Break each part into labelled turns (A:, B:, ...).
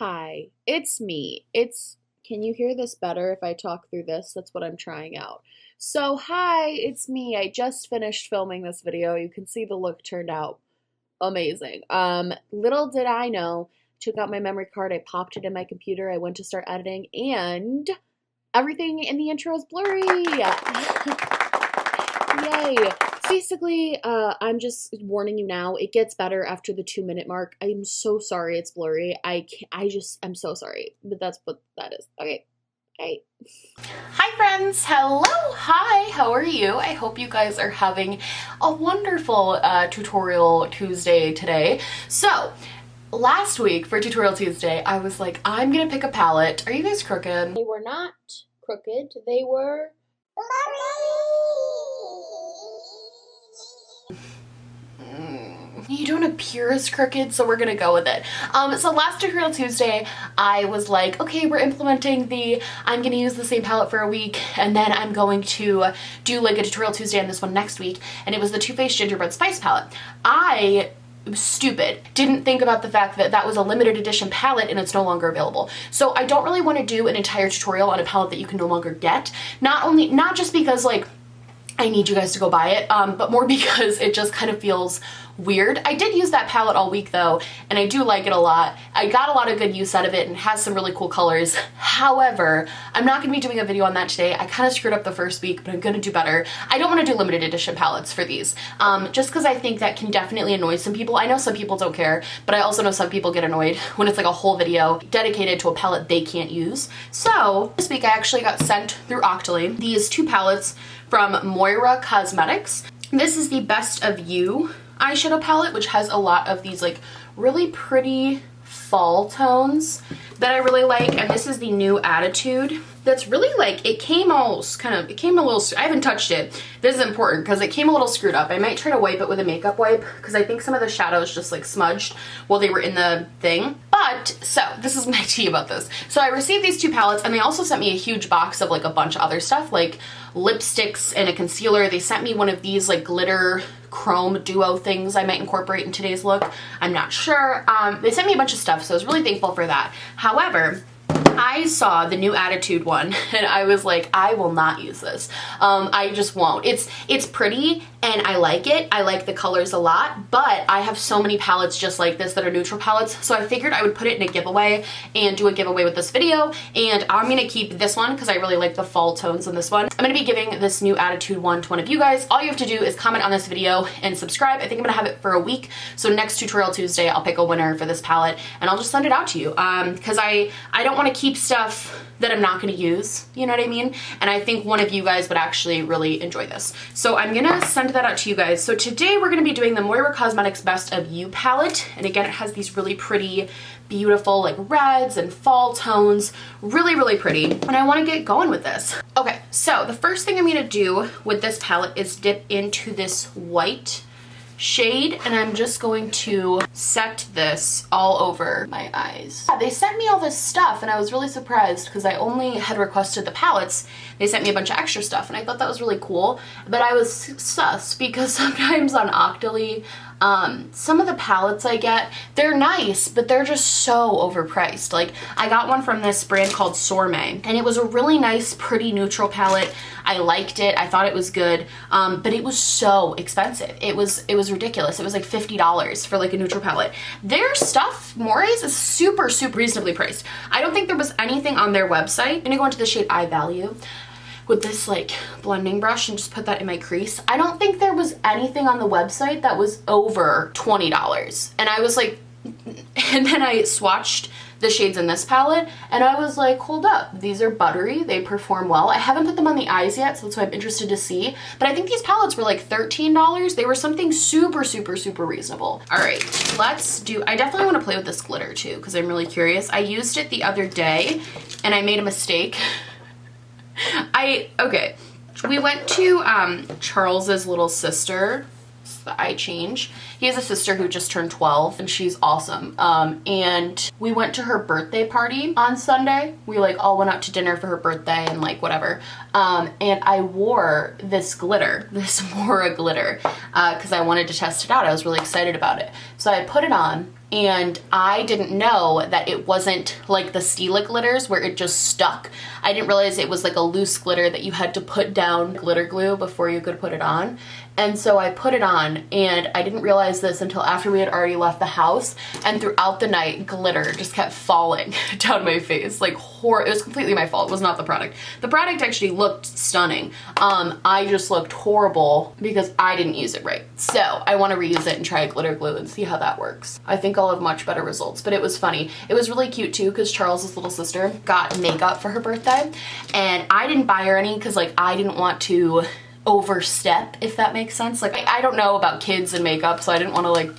A: Hi, it's me. Can you hear this better if I talk through this? That's what I'm trying out. So, hi, it's me. I just finished filming this video. You can see the look turned out amazing. Little did I know, took out my memory card, I popped it in my computer, I went to start editing, and everything in the intro is blurry. Yay. Basically, I'm just warning you now, it gets better after the 2-minute mark. I'm so sorry it's blurry. I'm so sorry, but that's what that is. Okay. Hey. Hi friends, hello, hi, how are you? I hope you guys are having a wonderful Tutorial Tuesday today. So, last week for Tutorial Tuesday, I was like, I'm gonna pick a palette. Are you guys crooked? They were not crooked, they were you don't appear as crooked, so we're gonna go with it. So last Tutorial Tuesday, I was like, okay, we're implementing I'm gonna use the same palette for a week, and then I'm going to do like a Tutorial Tuesday on this one next week, and it was the Too Faced Gingerbread Spice palette. I was stupid. Didn't think about the fact that that was a limited edition palette and it's no longer available. So I don't really want to do an entire tutorial on a palette that you can no longer get. Not just because like I need you guys to go buy it, but more because it just kind of feels weird. I did use that palette all week though, and I do like it a lot. I got a lot of good use out of it and has some really cool colors. However, I'm not going to be doing a video on that today. I kind of screwed up the first week, but I'm going to do better. I don't want to do limited edition palettes for these, just because I think that can definitely annoy some people. I know some people don't care, but I also know some people get annoyed when it's like a whole video dedicated to a palette they can't use. So this week I actually got sent through Octoly these two palettes from Moira Cosmetics. This is the Best of You eyeshadow palette, which has a lot of these like really pretty fall tones that I really like, and this is the New Attitude. That's really like, it came a little, I haven't touched it. This is important because it came a little screwed up. I might try to wipe it with a makeup wipe because I think some of the shadows just like smudged while they were in the thing. But, so, this is my tea about this. So I received these two palettes, and they also sent me a huge box of like a bunch of other stuff, like lipsticks and a concealer. They sent me one of these like glitter chrome duo things I might incorporate in today's look. I'm not sure. They sent me a bunch of stuff, so I was really thankful for that. However, I saw the New Attitude one and I was like, I will not use this. I just won't. It's pretty and I like it. I like the colors a lot, but I have so many palettes just like this that are neutral palettes, so I figured I would put it in a giveaway and do a giveaway with this video, and I'm gonna keep this one because I really like the fall tones in this one. I'm gonna be giving this New Attitude one to one of you guys. All you have to do is comment on this video and subscribe. I think I'm gonna have it for a week, so next Tutorial Tuesday I'll pick a winner for this palette and I'll just send it out to you, because I don't want to keep stuff that I'm not going to use, you know what I mean? And I think one of you guys would actually really enjoy this. So I'm gonna send that out to you guys. So today we're gonna be doing the Moira Cosmetics Best of You palette. And again, it has these really pretty, beautiful like reds and fall tones. Really, really pretty. And I want to get going with this. Okay, so the first thing I'm gonna do with this palette is dip into this white shade, and I'm just going to set this all over my eyes. Yeah, they sent me all this stuff and I was really surprised because I only had requested the palettes. They sent me a bunch of extra stuff and I thought that was really cool, but I was sus because sometimes on Octoly, some of the palettes I get, they're nice, but they're just so overpriced. Like, I got one from this brand called Sorme, and it was a really nice, pretty neutral palette. I liked it. I thought it was good, but it was so expensive. It was ridiculous. It was like $50 for like a neutral palette. Their stuff, Moira's, is super, super reasonably priced. I don't think there was anything on their website. I'm gonna go into the shade I Value with this like blending brush and just put that in my crease. I don't think there was anything on the website that was over $20. And I was like, and then I swatched the shades in this palette and I was like, hold up, these are buttery, they perform well. I haven't put them on the eyes yet, so that's why I'm interested to see. But I think these palettes were like $13. They were something super, super, super reasonable. All right, I definitely want to play with this glitter too because I'm really curious. I used it the other day and I made a mistake. Okay, we went to Charles's little sister, the eye change. He has a sister who just turned 12 and she's awesome. And we went to her birthday party on Sunday. We like all went out to dinner for her birthday and like whatever. And I wore this glitter, this Moira glitter, because I wanted to test it out. I was really excited about it. So I put it on and I didn't know that it wasn't like the Stila glitters where it just stuck. I didn't realize it was like a loose glitter that you had to put down glitter glue before you could put it on. And so I put it on, and I didn't realize this until after we had already left the house, and throughout the night glitter just kept falling down my face. Like it was completely my fault. It was not the product. The product actually looked stunning. I just looked horrible because I didn't use it right. So I want to reuse it and try glitter glue and see how that works. I think I'll have much better results, but it was funny. It was really cute too because Charles's little sister got makeup for her birthday, and I didn't buy her any because like I didn't want to overstep, if that makes sense. Like I don't know about kids and makeup, so I didn't want to like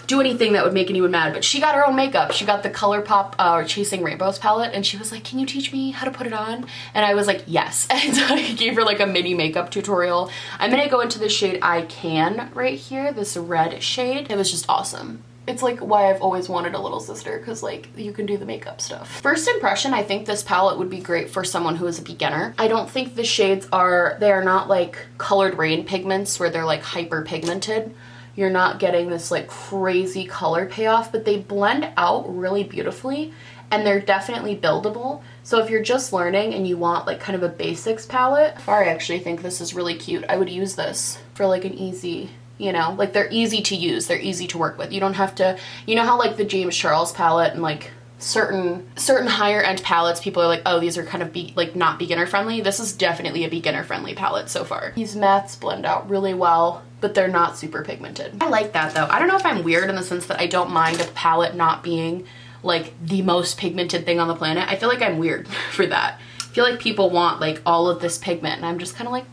A: do anything that would make anyone mad, but she got her own makeup. She got the ColourPop Chasing Rainbows palette, and she was like, can you teach me how to put it on? And I was like, yes. And so I gave her like a mini makeup tutorial. I'm gonna go into the shade I Can right here, this red shade. It was just awesome. It's like why I've always wanted a little sister, because like you can do the makeup stuff. First impression, I think this palette would be great for someone who is a beginner. I don't think the shades are not like Colored Rain pigments where they're like hyper pigmented. You're not getting this like crazy color payoff, but they blend out really beautifully, and they're definitely buildable. So if you're just learning and you want like kind of a basics palette, I actually think this is really cute. I would use this for like an easy, you know, like they're easy to use, they're easy to work with. You don't have to, you know how like the James Charles palette and like certain higher end palettes, people are like, oh, these are kind of like not beginner friendly. This is definitely a beginner friendly palette so far. These mattes blend out really well, but they're not super pigmented. I like that though. I don't know if I'm weird in the sense that I don't mind a palette not being like the most pigmented thing on the planet. I feel like I'm weird for that. I feel like people want like all of this pigment, and I'm just kind of like,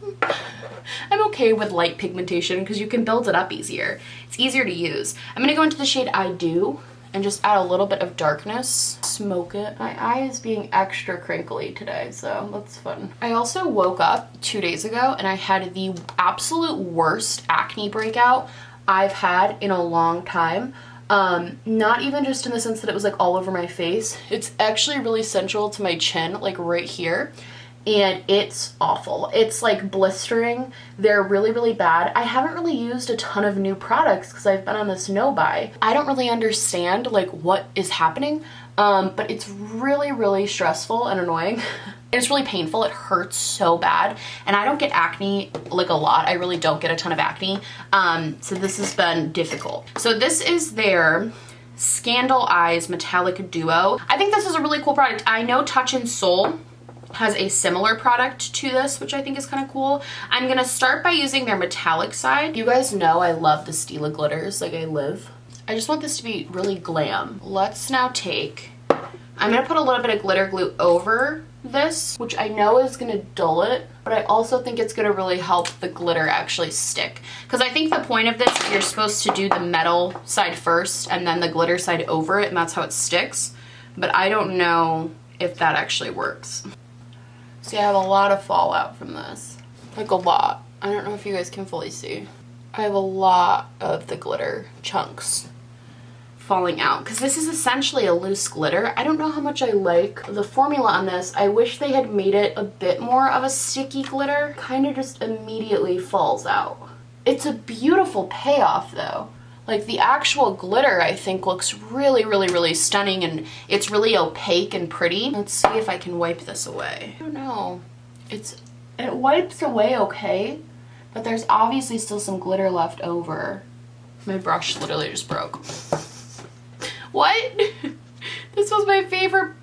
A: I'm okay with light pigmentation because you can build it up easier. It's easier to use. I'm gonna go into the shade I Do and just add a little bit of darkness. Smoke it. My eye is being extra crinkly today, so that's fun. I also woke up 2 days ago and I had the absolute worst acne breakout I've had in a long time. Not even just in the sense that it was like all over my face. It's actually really central to my chin, like right here. And it's awful. It's like blistering. They're really, really bad. I haven't really used a ton of new products because I've been on this no buy. I don't really understand like what is happening, but it's really, really stressful and annoying. It's really painful. It hurts so bad. And I don't get acne like a lot. I really don't get a ton of acne. So this has been difficult. So this is their Scandal Eyes Metallic Duo. I think this is a really cool product. I know Touch in Soul has a similar product to this, which I think is kind of cool. I'm gonna start by using their metallic side. You guys know I love the Stila glitters, like I live. I just want this to be really glam. Let's now take, I'm gonna put a little bit of glitter glue over this, which I know is gonna dull it, but I also think it's gonna really help the glitter actually stick. Because I think the point of this is you're supposed to do the metal side first and then the glitter side over it, and that's how it sticks. But I don't know if that actually works. See, I have a lot of fallout from this. Like a lot. I don't know if you guys can fully see. I have a lot of the glitter chunks falling out because this is essentially a loose glitter. I don't know how much I like the formula on this. I wish they had made it a bit more of a sticky glitter. Kind of just immediately falls out. It's a beautiful payoff though. Like the actual glitter I think looks really, really, really stunning, and it's really opaque and pretty. Let's see if I can wipe this away. I don't know. It wipes away okay, but there's obviously still some glitter left over. My brush literally just broke. What? This was my favorite.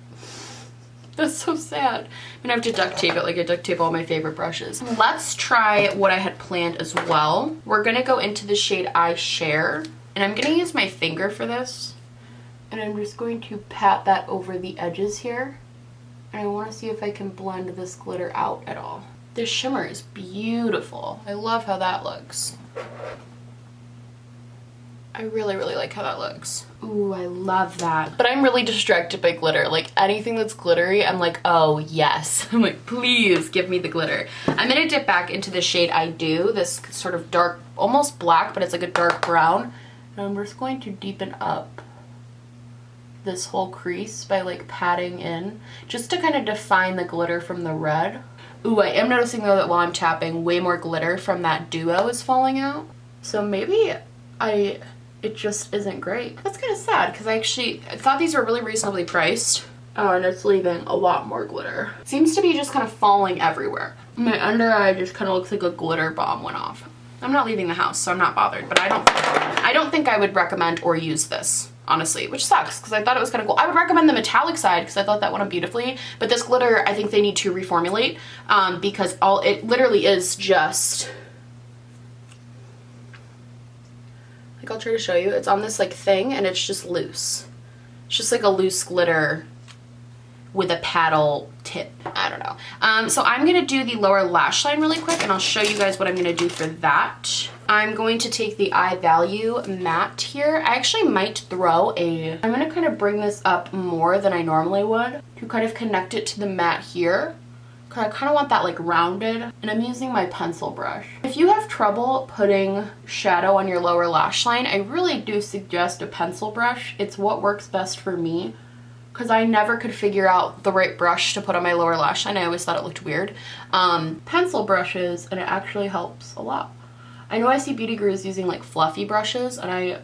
A: That's so sad. I'm gonna have to duct tape it like I duct tape all my favorite brushes. Let's try what I had planned as well. We're gonna go into the shade I Share, and I'm gonna use my finger for this, and I'm just going to pat that over the edges here, and I wanna see if I can blend this glitter out at all. This shimmer is beautiful. I love how that looks. I really, really like how that looks. Ooh, I love that. But I'm really distracted by glitter. Like anything that's glittery, I'm like, oh yes. I'm like, please give me the glitter. I'm gonna dip back into the shade I Do, this sort of dark, almost black, but it's like a dark brown. And I'm just going to deepen up this whole crease by like patting in, just to kind of define the glitter from the red. Ooh, I am noticing though that while I'm tapping, way more glitter from that duo is falling out. So maybe I it just isn't great. That's kind of sad because I thought these were really reasonably priced. Oh, and it's leaving a lot more glitter. It seems to be just kind of falling everywhere. My under eye just kind of looks like a glitter bomb went off. I'm not leaving the house, so I'm not bothered, but I don't think I would recommend or use this, honestly, which sucks because I thought it was kind of cool. I would recommend the metallic side because I thought that went on beautifully, but this glitter, I think they need to reformulate because it literally is just, like, I'll try to show you. It's on this like thing and it's just loose. It's just like a loose glitter with a paddle tip. I don't know. So I'm gonna do the lower lash line really quick and I'll show you guys what I'm gonna do for that. I'm going to take the Eye Value matte here. I actually might I'm gonna kind of bring this up more than I normally would to kind of connect it to the matte here. Cause I kind of want that like rounded, and I'm using my pencil brush. If you have trouble putting shadow on your lower lash line, I really do suggest a pencil brush. It's what works best for me, because I never could figure out the right brush to put on my lower lash line. I always thought it looked weird. Pencil brushes, and it actually helps a lot. I know I see beauty gurus using like fluffy brushes, and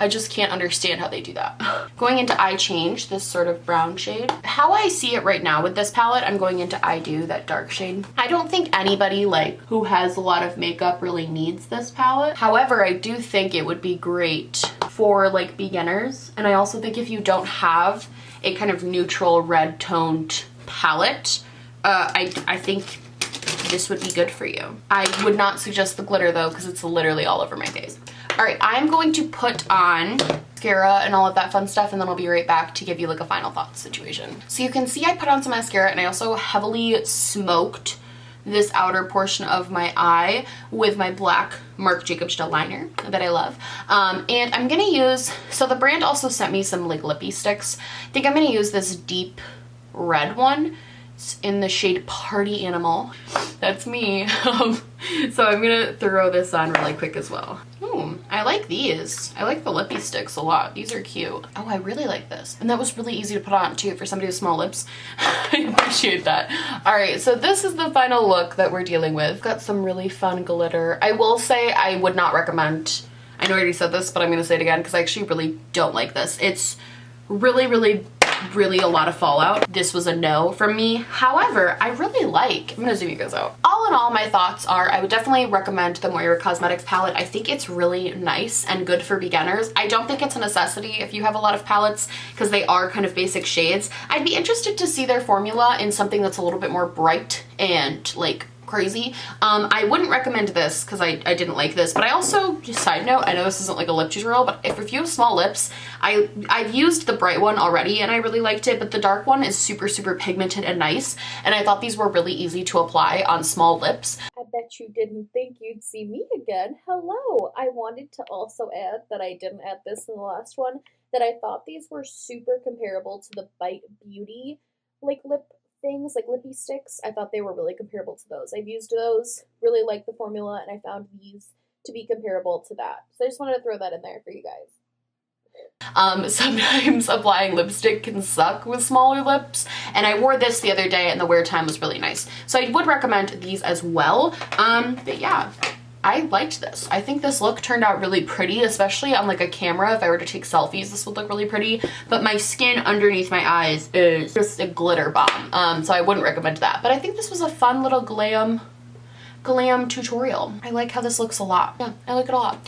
A: I just can't understand how they do that. Going into Eye Change, this sort of brown shade. How I see it right now with this palette, I'm going into I Do, that dark shade. I don't think anybody like who has a lot of makeup really needs this palette. However, I do think it would be great for like beginners. And I also think if you don't have a kind of neutral red toned palette, I think this would be good for you. I would not suggest the glitter though, because it's literally all over my face. All right, I'm going to put on mascara and all of that fun stuff, and then I'll be right back to give you like a final thoughts situation. So you can see I put on some mascara, and I also heavily smoked this outer portion of my eye with my black Marc Jacobs gel liner that I love. And I'm gonna use, so the brand also sent me some like lippy sticks. I think I'm gonna use this deep red one. It's in the shade Party Animal. That's me. So I'm gonna throw this on really quick as well. Ooh, I like these. I like the lippy sticks a lot. These are cute. Oh, I really like this. And that was really easy to put on too for somebody with small lips. I appreciate that. All right, so this is the final look that we're dealing with. Got some really fun glitter. I will say I would not recommend, I know I already said this, but I'm gonna say it again because I actually really don't like this. It's really a lot of fallout. This was a no from me. However, I really like, I'm gonna zoom you guys out. All in all, my thoughts are I would definitely recommend the Moira Cosmetics palette. I think it's really nice and good for beginners. I don't think it's a necessity if you have a lot of palettes because they are kind of basic shades. I'd be interested to see their formula in something that's a little bit more bright and like crazy. I wouldn't recommend this because I didn't like this, but I also, just side note, I know this isn't like a lip tutorial, but if you have small lips, I've used the bright one already and I really liked it, but the dark one is super pigmented and nice, and I thought these were really easy to apply on small lips. I bet you didn't think you'd see me again. Hello! I wanted to also add that I didn't add this in the last one, that I thought these were super comparable to the Bite Beauty like lip things, like lippy sticks. I thought they were really comparable to those. I've used those, really like the formula, and I found these to be comparable to that. So I just wanted to throw that in there for you guys. Sometimes applying lipstick can suck with smaller lips, and I wore this the other day and the wear time was really nice. So I would recommend these as well. But yeah, I liked this. I think this look turned out really pretty, especially on like a camera. If I were to take selfies, this would look really pretty, but my skin underneath my eyes is just a glitter bomb. So I wouldn't recommend that, but I think this was a fun little glam tutorial. I like how this looks a lot. Yeah, I like it a lot.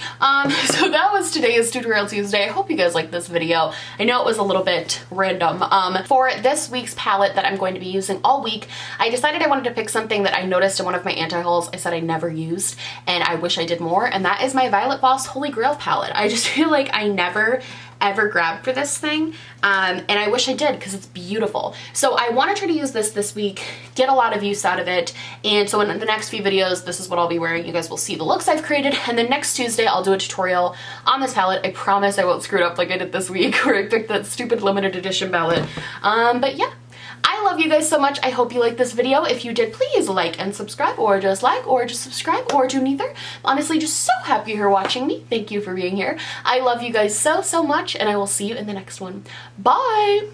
A: So that was today's Tutorial Tuesday. I hope you guys liked this video. I know it was a little bit random. For this week's palette that I'm going to be using all week, I decided I wanted to pick something that I noticed in one of my anti-hauls I said I never used, and I wish I did more, and that is my Violet Voss Holy Grail palette. I just feel like I never ever grabbed for this thing, and I wish I did because it's beautiful. So I want to try to use this week, get a lot of use out of it, and so in the next few videos, this is what I'll be wearing. You guys will see the looks I've created, and then next Tuesday I'll do a tutorial on this palette. I promise I won't screw it up like I did this week where I picked that stupid limited edition palette. But yeah, I love you guys so much. I hope you liked this video. If you did, please like and subscribe, or just like, or just subscribe, or do neither. Honestly, just so happy you're watching me. Thank you for being here. I love you guys so much, and I will see you in the next one. Bye!